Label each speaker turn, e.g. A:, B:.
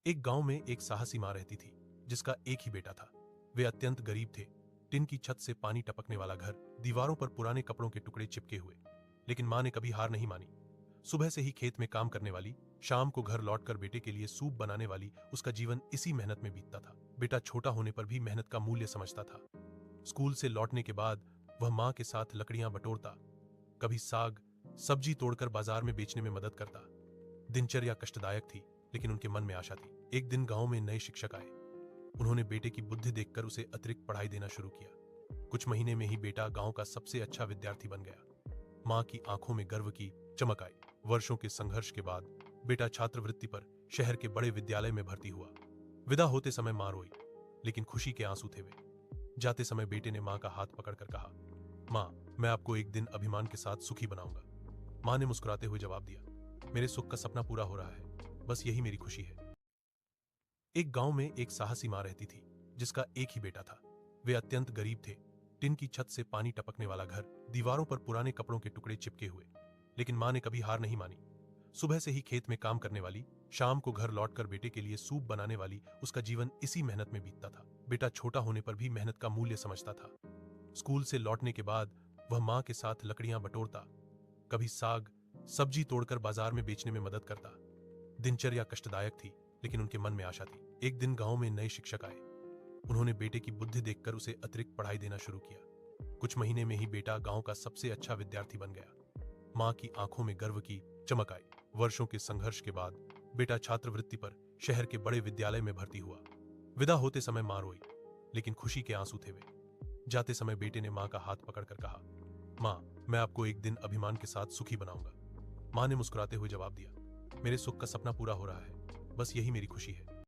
A: एक गांव में एक साहसी माँ रहती थी जिसका एक ही बेटा था। वे अत्यंत गरीब थे। टिन की छत से पानी टपकने वाला घर, दीवारों पर पुराने कपड़ों के टुकड़े चिपके हुए। लेकिन माँ ने कभी हार नहीं मानी। सुबह से ही खेत में काम करने वाली, शाम को घर लौटकर बेटे के लिए सूप बनाने वाली, उसका जीवन इसी मेहनत में बीतता था। बेटा छोटा होने पर भी मेहनत का मूल्य समझता था। स्कूल से लौटने के बाद वह माँ के साथ लकड़ियां बटोरता, कभी साग सब्जी तोड़कर बाजार में बेचने में मदद करता। दिनचर्या कष्टदायक थी, लेकिन उनके मन में आशा थी। एक दिन गांव में नए शिक्षक आए। उन्होंने बेटे की बुद्धि देखकर उसे अतिरिक्त पढ़ाई देना शुरू किया। कुछ महीने में ही बेटा गांव का सबसे अच्छा विद्यार्थी बन गया। मां की आंखों में गर्व की चमक आई। वर्षों के संघर्ष के बाद बेटा छात्रवृत्ति पर शहर के बड़े विद्यालय में भर्ती हुआ। विदा होते समय मां रोई, लेकिन खुशी के आंसू थे वे। जाते समय बेटे ने मां का हाथ पकड़कर कहा, मां, मैं आपको एक दिन अभिमान के साथ सुखी बनाऊंगा। मां ने मुस्कुराते हुए जवाब दिया, मेरे सुख का सपना पूरा हो रहा है, बस यही मेरी खुशी है। एक गांव में एक साहसी माँ रहती थी जिसका एक ही बेटा था। वे अत्यंत गरीब थे। टिन की छत से पानी टपकने वाला घर, दीवारों पर पुराने कपड़ों के टुकड़े चिपके हुए। लेकिन माँ ने कभी हार नहीं मानी। सुबह से ही खेत में काम करने वाली, शाम को घर लौटकर बेटे के लिए सूप बनाने वाली, उसका जीवन इसी मेहनत में बीतता था। बेटा छोटा होने पर भी मेहनत का मूल्य समझता था। स्कूल से लौटने के बाद वह माँ के साथ लकड़ियां बटोरता, कभी साग सब्जी तोड़कर बाजार में बेचने में मदद करता। दिनचर्या कष्टदायक थी, लेकिन उनके मन में आशा थी। एक दिन गांव में नए शिक्षक आए। उन्होंने बेटे की बुद्धि देखकर उसे अतिरिक्त पढ़ाई देना शुरू किया। कुछ महीने में ही बेटा गांव का सबसे अच्छा विद्यार्थी बन गया। मां की आंखों में गर्व की चमक आई। वर्षों के संघर्ष के बाद बेटा छात्रवृत्ति पर शहर के बड़े विद्यालय में भर्ती हुआ। विदा होते समय मां रोई, लेकिन खुशी के आंसू थे वे। जाते समय बेटे ने मां का हाथ पकड़कर कहा, मां, मैं आपको एक दिन अभिमान के साथ सुखी बनाऊंगा। मां ने मुस्कुराते हुए जवाब दिया, मेरे सुख का सपना पूरा हो रहा है, बस यही मेरी खुशी है।